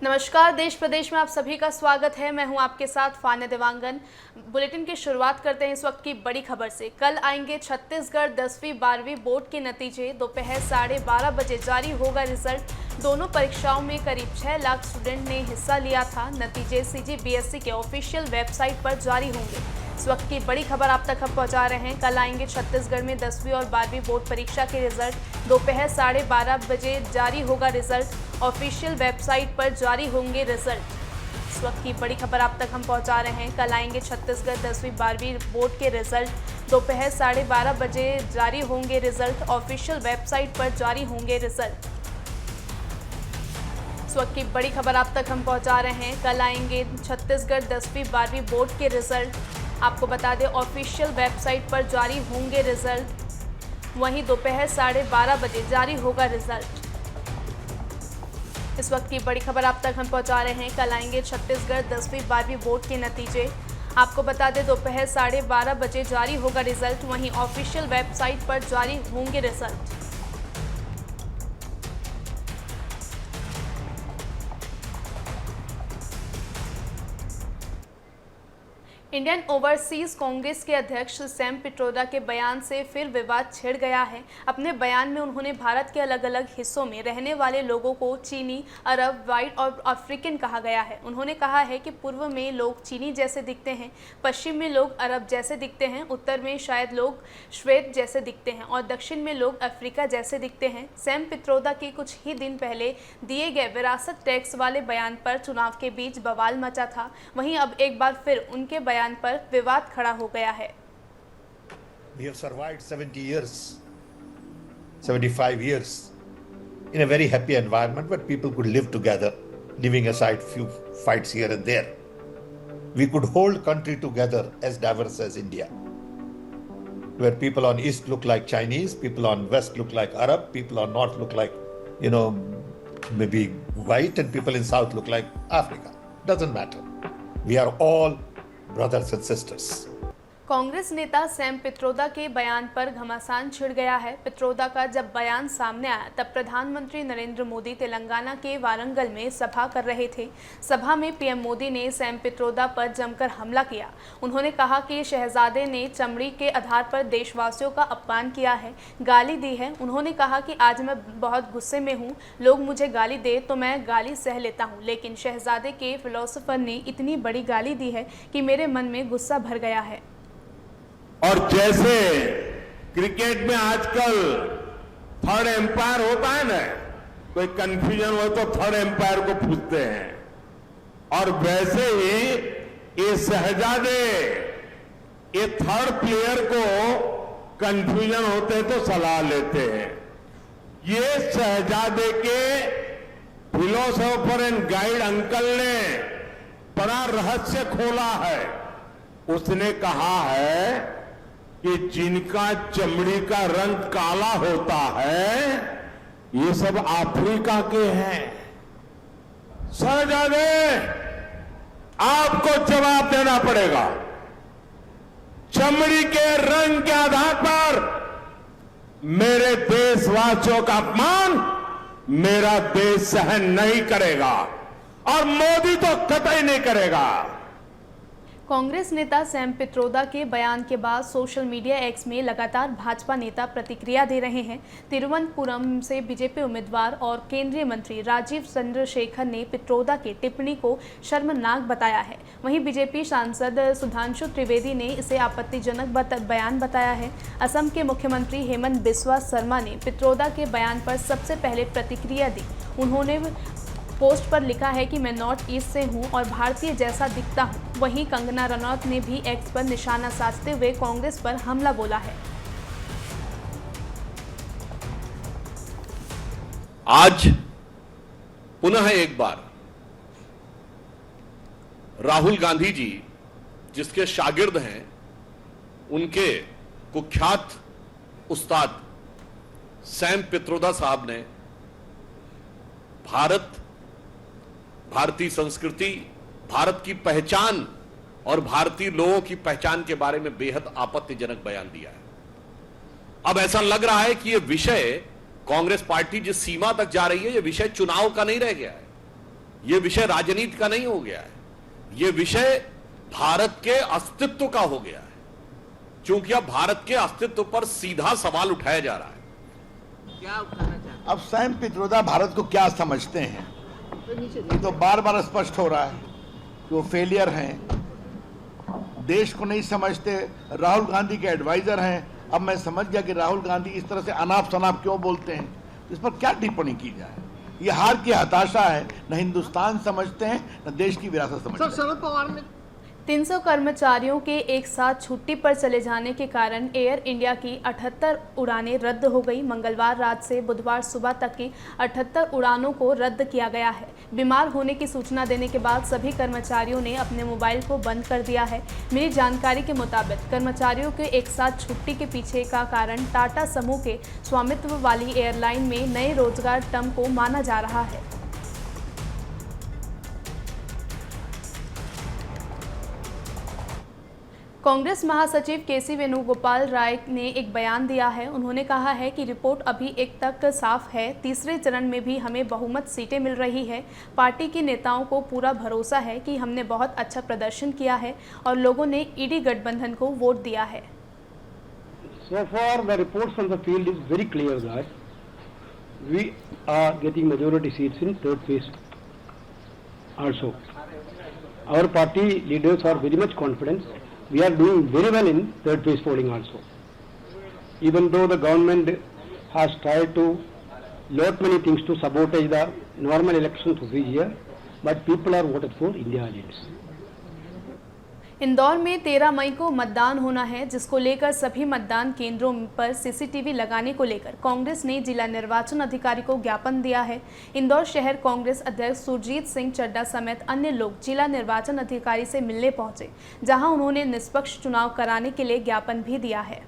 नमस्कार, देश प्रदेश में आप सभी का स्वागत है। मैं हूं आपके साथ फान्या देवांगन। बुलेटिन की शुरुआत करते हैं इस वक्त की बड़ी खबर से। कल आएंगे छत्तीसगढ़ 10वीं 12वीं बोर्ड के नतीजे। दोपहर 12:30 बजे जारी होगा रिजल्ट। दोनों परीक्षाओं में करीब 6 लाख स्टूडेंट ने हिस्सा लिया था। नतीजे CGBSE के ऑफिशियल वेबसाइट पर जारी होंगे। इस वक्त की बड़ी खबर आप तक हम पहुंचा रहे हैं। कल आएंगे छत्तीसगढ़ में 10वीं और 12वीं बोर्ड परीक्षा के रिजल्ट। दोपहर 12:30 बजे जारी होगा रिजल्ट। ऑफिशियल वेबसाइट पर जारी होंगे रिजल्ट। इस वक्त की बड़ी खबर आप तक हम पहुंचा रहे हैं। कल आएंगे छत्तीसगढ़ 10वीं 12वीं बोर्ड के रिजल्ट। दोपहर 12:30 बजे जारी होंगे रिजल्ट। ऑफिशियल वेबसाइट पर जारी होंगे रिजल्ट। इस वक्त की बड़ी खबर आप तक हम पहुंचा रहे हैं। कल आएंगे छत्तीसगढ़ 10वीं 12वीं बोर्ड के रिजल्ट। आपको बता दें, ऑफिशियल वेबसाइट पर जारी होंगे रिजल्ट। वहीं दोपहर 12:30 बजे जारी होगा रिजल्ट। इस वक्त की बड़ी खबर आप तक हम पहुंचा रहे हैं। कल आएंगे छत्तीसगढ़ 10वीं 12वीं बोर्ड के नतीजे। आपको बता दें, दोपहर 12:30 बजे जारी होगा रिजल्ट। वहीं ऑफिशियल वेबसाइट पर जारी होंगे रिजल्ट। इंडियन ओवरसीज कांग्रेस के अध्यक्ष सैम पित्रोदा के बयान से फिर विवाद छिड़ गया है। अपने बयान में उन्होंने भारत के अलग अलग हिस्सों में रहने वाले लोगों को चीनी, अरब, व्हाइट और अफ्रीकन कहा गया है। उन्होंने कहा है कि पूर्व में लोग चीनी जैसे दिखते हैं, पश्चिम में लोग अरब जैसे दिखते हैं, उत्तर में शायद लोग श्वेत जैसे दिखते हैं और दक्षिण में लोग अफ्रीका जैसे दिखते हैं। सैम पित्रोदा के कुछ ही दिन पहले दिए गए विरासत टैक्स वाले बयान पर चुनाव के बीच बवाल मचा था। वहीं अब एक बार फिर उनके बयान पर विवाद खड़ा हो गया है। We have survived 70 years, 75 years in a very happy environment where people could live together, leaving aside few fights here and there. We could hold country together as diverse as India, where people on east look like Chinese, people on west look like Arab, people on north look like, maybe white, and people in south look like Africa. Doesn't matter. We are all brothers and sisters. Congress नेता Sam Pitroda के बयान पर घमासान छिड़ गया है। पित्रोदा का जब बयान सामने आया तब प्रधानमंत्री नरेंद्र मोदी तेलंगाना के वारंगल में सभा कर रहे थे। सभा में पीएम मोदी ने सैम पित्रोदा पर जमकर हमला किया। उन्होंने कहा कि शहजादे ने चमड़ी के आधार पर देशवासियों का अपमान किया है, गाली दी है। उन्होंने कहा कि आज मैं बहुत गुस्से में हूँ, लोग मुझे गाली दे तो मैं गाली सह लेता हूँ, लेकिन शहजादे के फिलोसोफर ने इतनी बड़ी गाली दी है कि मेरे मन में गुस्सा भर गया है। और जैसे क्रिकेट में आजकल थर्ड एम्पायर होता है ना, कोई कंफ्यूजन हो तो थर्ड एम्पायर को पूछते हैं, और वैसे ही ये शहजादे ये थर्ड प्लेयर को कंफ्यूजन होते तो सलाह लेते हैं। ये शहजादे के फिलोसोफर एंड गाइड अंकल ने बड़ा रहस्य खोला है। उसने कहा है कि जिनका चमड़ी का रंग काला होता है ये सब अफ्रीका के हैं। शहजादे, आपको जवाब देना पड़ेगा। चमड़ी के रंग के आधार पर मेरे देशवासियों का अपमान मेरा देश सहन नहीं करेगा और मोदी तो कतई नहीं करेगा। कांग्रेस नेता सैम पित्रोदा के बयान के बाद सोशल मीडिया एक्स में लगातार भाजपा नेता प्रतिक्रिया दे रहे हैं। तिरुवनंतपुरम से बीजेपी उम्मीदवार और केंद्रीय मंत्री राजीव चंद्रशेखर ने पित्रोदा की टिप्पणी को शर्मनाक बताया है। वहीं बीजेपी सांसद सुधांशु त्रिवेदी ने इसे आपत्तिजनक बयान बताया है। असम के मुख्यमंत्री हेमंत बिस्वा शर्मा ने पित्रोदा के बयान पर सबसे पहले प्रतिक्रिया दी। उन्होंने पोस्ट पर लिखा है कि मैं नॉर्थ ईस्ट से हूं और भारतीय जैसा दिखता हूं। वहीं कंगना रनौत ने भी एक्स पर निशाना साधते हुए कांग्रेस पर हमला बोला है। आज पुनः एक बार राहुल गांधी जी, जिसके शागिर्द हैं, उनके कुख्यात उस्ताद सैम पित्रोदा साहब ने भारतीय संस्कृति, भारत की पहचान और भारतीय लोगों की पहचान के बारे में बेहद आपत्तिजनक बयान दिया है। अब ऐसा लग रहा है कि यह विषय, कांग्रेस पार्टी जिस सीमा तक जा रही है, यह विषय चुनाव का नहीं रह गया है। यह विषय राजनीति का नहीं हो गया है, यह विषय भारत के अस्तित्व का हो गया है, क्योंकि अब भारत के अस्तित्व पर सीधा सवाल उठाया जा रहा है। क्या उठाना चाहते अब सैम पित्रोदा भारत को क्या समझते हैं? ये तो बार बार स्पष्ट हो रहा है कि वो फेलियर हैं, देश को नहीं समझते, राहुल गांधी के एडवाइजर हैं। अब मैं समझ गया कि राहुल गांधी इस तरह से अनाप शनाप क्यों बोलते हैं, इस पर क्या टिप्पणी की जाए। ये हार की हताशा है, न हिंदुस्तान समझते हैं न देश की विरासत समझते हैं। शरद पवार ने 300 कर्मचारियों के एक साथ छुट्टी पर चले जाने के कारण एयर इंडिया की 78 उड़ानें रद्द हो गई। मंगलवार रात से बुधवार सुबह तक की 78 उड़ानों को रद्द किया गया है। बीमार होने की सूचना देने के बाद सभी कर्मचारियों ने अपने मोबाइल को बंद कर दिया है। मिली जानकारी के मुताबिक कर्मचारियों के एक साथ छुट्टी के पीछे का कारण टाटा समूह के स्वामित्व वाली एयरलाइन में नए रोजगार टर्म को माना जा रहा है। कांग्रेस महासचिव केसी वेणुगोपाल राय ने एक बयान दिया है। उन्होंने कहा है कि रिपोर्ट अभी एक तक साफ है, तीसरे चरण में भी हमें बहुमत सीटें मिल रही है। पार्टी के नेताओं को पूरा भरोसा है कि हमने बहुत अच्छा प्रदर्शन किया है और लोगों ने ईडी गठबंधन को वोट दिया है। So far the reports from the field is very clear that we are getting majority seats in third phase also. Our party leaders are very much confident. We are doing very well in third phase polling also. Even though the government has tried to lot many things to sabotage the normal elections of this year, but people are voted for India Alliance. Indore में 13 मई को मतदान होना है, जिसको लेकर सभी मतदान केंद्रों पर सीसीटीवी लगाने को लेकर कांग्रेस ने जिला निर्वाचन अधिकारी को ज्ञापन दिया है। इंदौर शहर कांग्रेस अध्यक्ष सुरजीत सिंह चड्डा समेत अन्य लोग जिला निर्वाचन अधिकारी से मिलने पहुंचे, जहां उन्होंने निष्पक्ष चुनाव कराने के लिए ज्ञापन भी दिया है।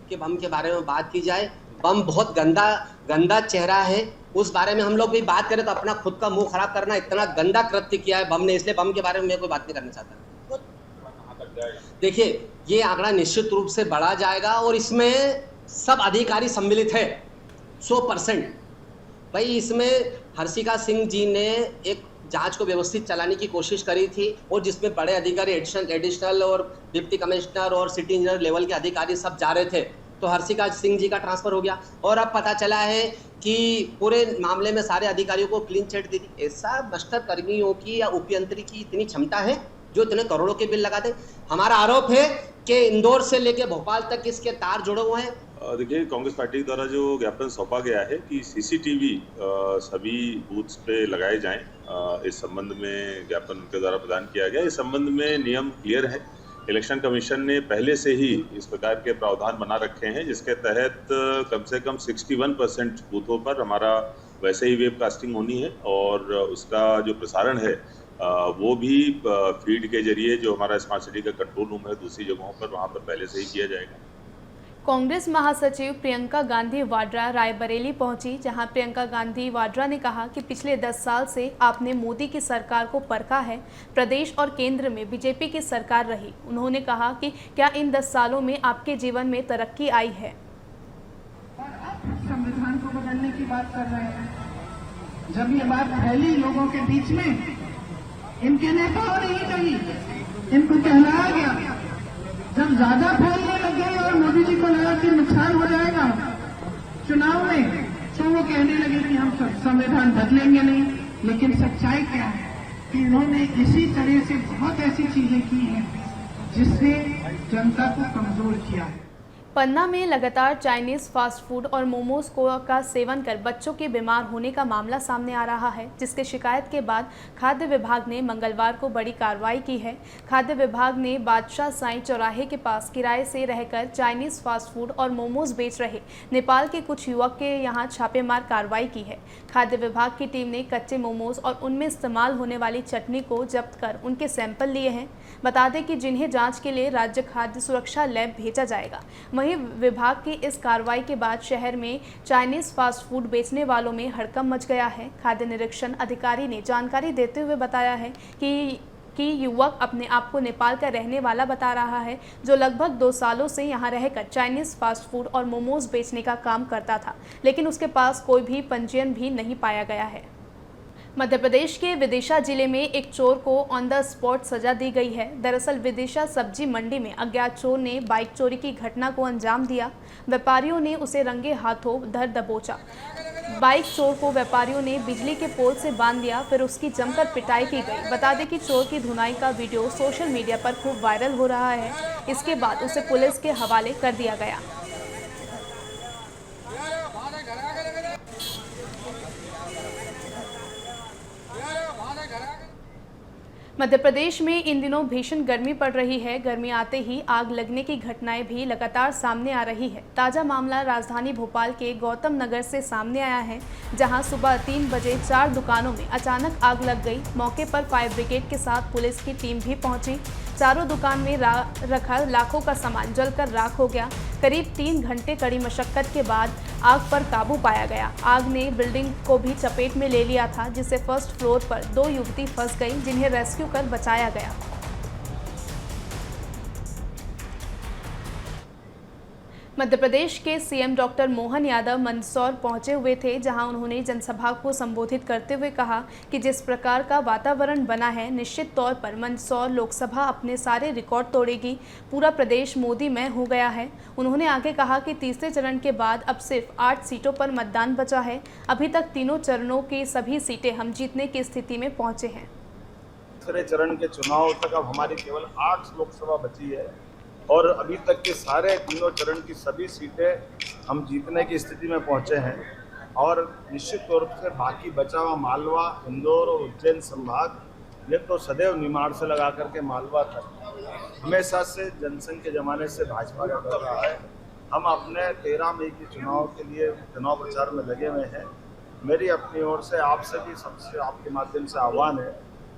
कि बम के बारे में बात की जाए, बम बहुत गंदा चेहरा है, उस बारे में हम लोग भी बात करें तो अपना खुद का मुंह खराब करना, इतना गंदा कृत्य किया है बम ने, इसलिए बम के बारे में मैं कोई बात नहीं करना चाहता। देखिए, ये आंकड़ा निश्चित रूप से बढ़ा जाएगा और इसमें सब अधिकारी सम्मिलित है 100%। भाई, इसमें हर्षिका सिंह जी ने एक जांच को व्यवस्थित चलाने की कोशिश करी थी और जिसमें बड़े अधिकारी एडिशनल और डिप्टी कमिश्नर और सिटी इंजीनियर लेवल के अधिकारी सब जा रहे थे, तो हर्षिका सिंह जी का ट्रांसफर हो गया और अब पता चला है कि पूरे मामले में सारे अधिकारियों को क्लीन चिट दी थी। ऐसा भ्रष्ट कर्मियों की या उपयंत्री की इतनी क्षमता है जो इतने करोड़ों के बिल लगाते। हमारा आरोप है कि इंदौर से लेकर भोपाल तक इसके तार जुड़े हुए हैं। देखिए, कांग्रेस पार्टी द्वारा जो ज्ञापन सौंपा गया है कि सीसीटीवी सभी बूथ्स पे लगाए जाएं, इस संबंध में ज्ञापन उनके द्वारा प्रदान किया गया। इस संबंध में नियम क्लियर है। इलेक्शन कमीशन ने पहले से ही इस प्रकार के प्रावधान बना रखे हैं, जिसके तहत कम से कम 61% बूथों पर हमारा वैसे ही वेबकास्टिंग होनी है और उसका जो प्रसारण है वो भी फीड के जरिए जो हमारा स्मार्ट सिटी का कंट्रोल रूम है दूसरी जगहों पर, वहाँ पर पहले से ही किया जाएगा। कांग्रेस महासचिव प्रियंका गांधी वाड्रा रायबरेली पहुंची, जहां प्रियंका गांधी वाड्रा ने कहा कि पिछले 10 साल से आपने मोदी की सरकार को परखा है, प्रदेश और केंद्र में बीजेपी की सरकार रही। उन्होंने कहा कि क्या इन 10 सालों में आपके जीवन में तरक्की आई है। संविधान को बदलने की बात कर रहे हैं, जब ये बात फैली लोगों के बीच में, इनके नेताओं ने ही कही, इनको कहलाया गया। जब ज्यादा फैलने लग गई और मोदी जी को लगा कि नुकसान हो जाएगा चुनाव में, तो वो कहने लगे कि हम संविधान बदलेंगे नहीं। लेकिन सच्चाई क्या है कि इन्होंने इसी तरह से बहुत ऐसी चीजें की हैं जिससे जनता को कमजोर किया है। पन्ना में लगातार चाइनीज फास्ट फूड और मोमोज का सेवन कर बच्चों के बीमार होने का मामला सामने आ रहा है, जिसके शिकायत के बाद खाद्य विभाग ने मंगलवार को बड़ी कार्रवाई की है। खाद्य विभाग ने बादशाह साईं चौराहे के पास किराए से रहकर चाइनीज फास्ट फूड और मोमोज बेच रहे नेपाल के कुछ युवक के यहां छापेमार कार्रवाई की है। खाद्य विभाग की टीम ने कच्चे मोमोज और उनमें इस्तेमाल होने वाली चटनी को जब्त कर उनके सैंपल लिए हैं। बता दें कि जिन्हें जांच के लिए राज्य खाद्य सुरक्षा लैब भेजा जाएगा। वहीं विभाग की इस कार्रवाई के बाद शहर में चाइनीज फास्ट फूड बेचने वालों में हड़कंप मच गया है। खाद्य निरीक्षण अधिकारी ने जानकारी देते हुए बताया है कि युवक अपने आप को नेपाल का रहने वाला बता रहा है, जो लगभग 2 सालों से यहां रहकर चाइनीज फास्ट फूड और मोमोज बेचने का काम करता था, लेकिन उसके पास कोई भी पंजीयन भी नहीं पाया गया है। मध्य प्रदेश के विदिशा जिले में एक चोर को ऑन द स्पॉट सजा दी गई है। दरअसल विदिशा सब्जी मंडी में अज्ञात चोर ने बाइक चोरी की घटना को अंजाम दिया। व्यापारियों ने उसे रंगे हाथों धर दबोचा। बाइक चोर को व्यापारियों ने बिजली के पोल से बांध दिया, फिर उसकी जमकर पिटाई की गई। बता दें कि चोर की धुनाई का वीडियो सोशल मीडिया पर खूब वायरल हो रहा है। इसके बाद उसे पुलिस के हवाले कर दिया गया। मध्य प्रदेश में इन दिनों भीषण गर्मी पड़ रही है। गर्मी आते ही आग लगने की घटनाएं भी लगातार सामने आ रही है। ताज़ा मामला राजधानी भोपाल के गौतम नगर से सामने आया है, जहां सुबह 3 बजे 4 दुकानों में अचानक आग लग गई। मौके पर फायर ब्रिगेड के साथ पुलिस की टीम भी पहुंची। चारों दुकान में रखा लाखों का सामान जलकर राख हो गया। करीब 3 घंटे कड़ी मशक्कत के बाद आग पर काबू पाया गया। आग ने बिल्डिंग को भी चपेट में ले लिया था, जिससे फर्स्ट फ्लोर पर 2 युवती फंस गई, जिन्हें रेस्क्यू कर बचाया गया। मध्य प्रदेश के सीएम डॉक्टर मोहन यादव मंदसौर पहुंचे हुए थे, जहां उन्होंने जनसभा को संबोधित करते हुए कहा कि जिस प्रकार का वातावरण बना है, निश्चित तौर पर मंदसौर लोकसभा अपने सारे रिकॉर्ड तोड़ेगी। पूरा प्रदेश मोदीमय हो गया है। उन्होंने आगे कहा कि तीसरे चरण के बाद अब सिर्फ 8 सीटों पर मतदान बचा है। अभी तक तीनों चरणों की सभी सीटें हम जीतने की स्थिति में पहुंचे हैं। तीसरे चरण के चुनाव तक अब हमारी केवल 8 लोकसभा बची है और अभी तक के सारे तीनों चरण की सभी सीटें हम जीतने की स्थिति में पहुंचे हैं और निश्चित तौर से बाकी बचा हुआ मालवा, इंदौर और उज्जैन संभाग, ये तो सदैव निमाड़ से लगा करके मालवा तक हमेशा से जनसंघ के ज़माने से भाजपा का कर रहा है। हम अपने 13 मई के चुनाव के लिए चुनाव प्रचार में लगे हुए हैं। मेरी अपनी ओर से आपसे भी सबसे आपके माध्यम से आह्वान है,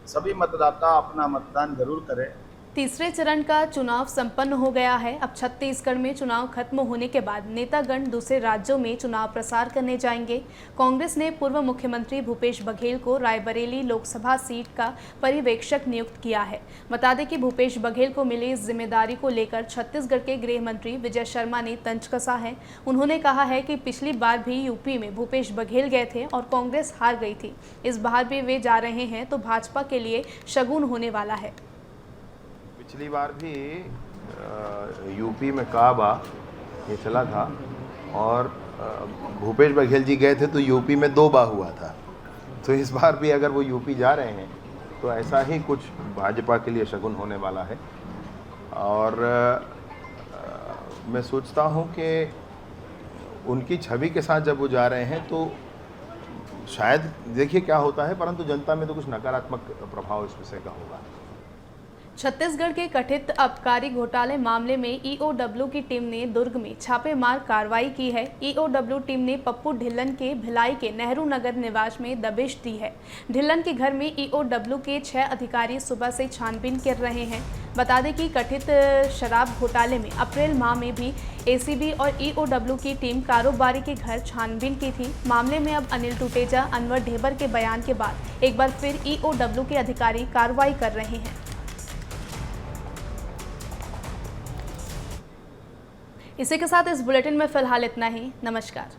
सभी मतदाता अपना मतदान जरूर करें। तीसरे चरण का चुनाव संपन्न हो गया है। अब छत्तीसगढ़ में चुनाव खत्म होने के बाद नेतागण दूसरे राज्यों में चुनाव प्रसार करने जाएंगे। कांग्रेस ने पूर्व मुख्यमंत्री भूपेश बघेल को रायबरेली लोकसभा सीट का पर्यवेक्षक नियुक्त किया है। बता दें कि भूपेश बघेल को मिली इस जिम्मेदारी को लेकर छत्तीसगढ़ के गृह मंत्री विजय शर्मा ने तंज कसा है। उन्होंने कहा है कि पिछली बार भी यूपी में भूपेश बघेल गए थे और कांग्रेस हार गई थी। इस बार भी वे जा रहे हैं तो भाजपा के लिए शगुन होने वाला है। पिछली बार भी यूपी में काबा ये चला था और भूपेश बघेल जी गए थे तो यूपी में 2 बार हुआ था। तो इस बार भी अगर वो यूपी जा रहे हैं तो ऐसा ही कुछ भाजपा के लिए शगुन होने वाला है। और मैं सोचता हूँ कि उनकी छवि के साथ जब वो जा रहे हैं तो शायद देखिए क्या होता है, परंतु जनता में तो कुछ नकारात्मक प्रभाव इस विषय का होगा। छत्तीसगढ़ के कथित आबकारी घोटाले मामले में ईओडब्ल्यू की टीम ने दुर्ग में छापेमार कार्रवाई की है। ईओडब्ल्यू टीम ने पप्पू ढिल्लन के भिलाई के नेहरू नगर निवास में दबिश दी है। ढिल्लन के घर में ईओडब्ल्यू के 6 अधिकारी सुबह से छानबीन कर रहे हैं। बता दें कि कथित शराब घोटाले में अप्रैल माह में भी एसीबी और ईओडब्ल्यू की टीम कारोबारी के घर छानबीन की थी। मामले में अब अनिल टूटेजा, अनवर ढेबर के बयान के बाद एक बार फिर ईओडब्ल्यू के अधिकारी कार्रवाई कर रहे हैं। इसी के साथ इस बुलेटिन में फिलहाल इतना ही। नमस्कार।